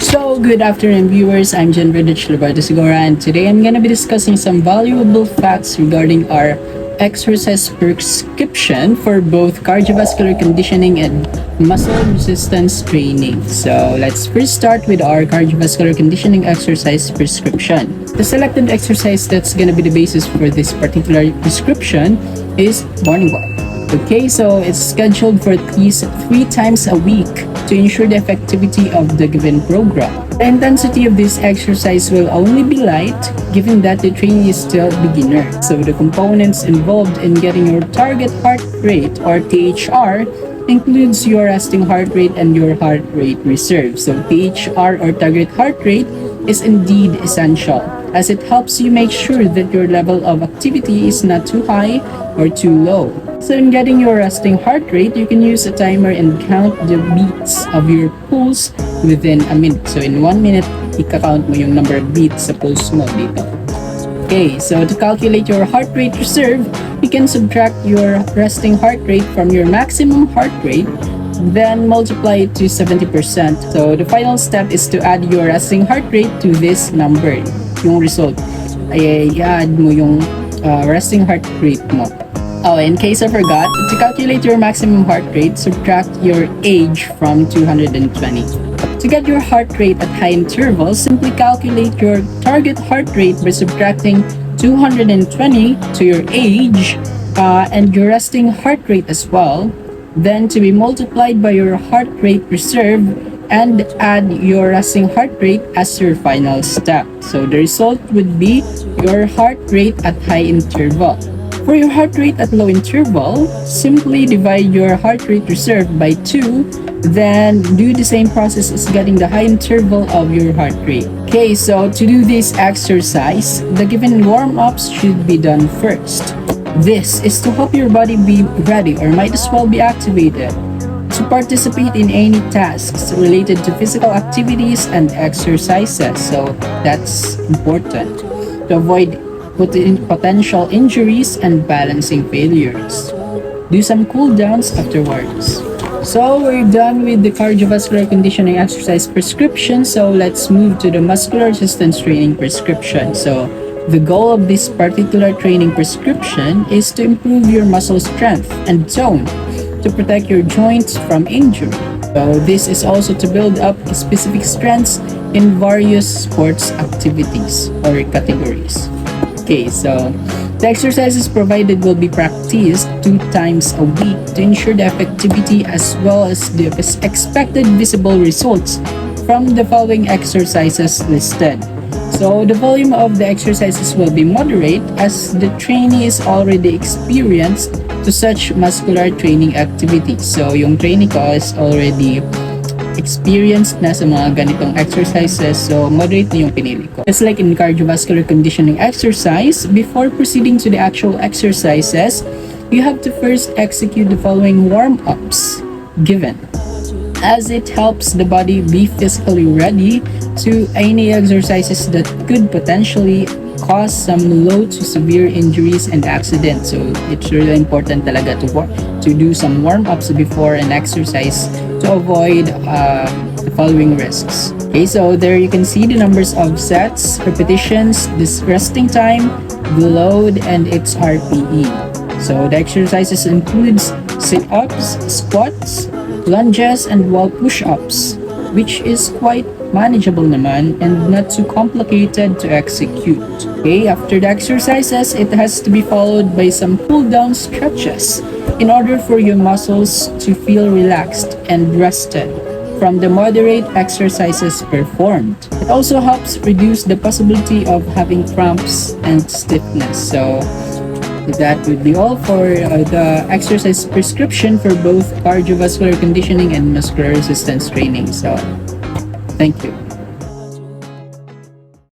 So, good afternoon, viewers. I'm Jen Redich Labardo Sigora, and today I'm going to be discussing some valuable facts regarding our exercise prescription for both cardiovascular conditioning and muscle resistance training. So, let's first start with our cardiovascular conditioning exercise prescription. The selected exercise that's going to be the basis for this particular prescription is morning walk. Okay, so it's scheduled for at least 3 times a week to ensure the effectivity of the given program. The intensity of this exercise will only be light given that the trainee is still a beginner. So the components involved in getting your target heart rate or THR includes your resting heart rate and your heart rate reserve. So THR or target heart rate is indeed essential as it helps you make sure that your level of activity is not too high or too low. So in getting your resting heart rate, you can use a timer and count the beats of your pulse within a minute. So in 1 minute, ika-count mo yung number of beats sa pulse mo dito. Okay, so to calculate your heart rate reserve, you can subtract your resting heart rate from your maximum heart rate, then multiply it to 70%. So the final step is to add your resting heart rate to this number. Yung result, ay i-add mo yung resting heart rate mo. Oh, in case I forgot, to calculate your maximum heart rate, subtract your age from 220. To get your heart rate at high intervals, simply calculate your target heart rate by subtracting 220 to your age and your resting heart rate as well, then to be multiplied by your heart rate reserve and add your resting heart rate as your final step. So the result would be your heart rate at high interval. For your heart rate at low interval, simply divide your heart rate reserve by 2, then do the same process as getting the high interval of your heart rate. Okay, so to do this exercise, the given warm-ups should be done first. This is to help your body be ready or might as well be activated to participate in any tasks related to physical activities and exercises. So that's important to avoid potential injuries and balancing failures. Do some cool downs afterwards. So we're done with the cardiovascular conditioning exercise prescription. So let's move to the muscular resistance training prescription. So the goal of this particular training prescription is to improve your muscle strength and tone to protect your joints from injury. So this is also to build up specific strengths in various sports activities or categories. Okay, so the exercises provided will be practiced 2 times a week to ensure the effectivity as well as the expected visible results from the following exercises listed. So the volume of the exercises will be moderate as the trainee is already experienced to such muscular training activities. So yung trainee ko is already experienced na sa mga ganitong exercises, so moderate na yung pinili ko. Just like in cardiovascular conditioning exercise, before proceeding to the actual exercises, you have to first execute the following warm-ups given, as it helps the body be physically ready to any exercises that could potentially cause some low to severe injuries and accidents. So it's really important talaga to do some warm-ups before an exercise to avoid the following risks. Okay, so there you can see the numbers of sets, repetitions, this resting time, the load, and its RPE. So the exercises includes sit-ups, squats, lunges, and wall push-ups, which is quite manageable naman and not too complicated to execute. Okay, after the exercises, it has to be followed by some cool-down stretches in order for your muscles to feel relaxed and rested from the moderate exercises performed. It also helps reduce the possibility of having cramps and stiffness. So that would be all for the exercise prescription for both cardiovascular conditioning and muscular resistance training. So thank you.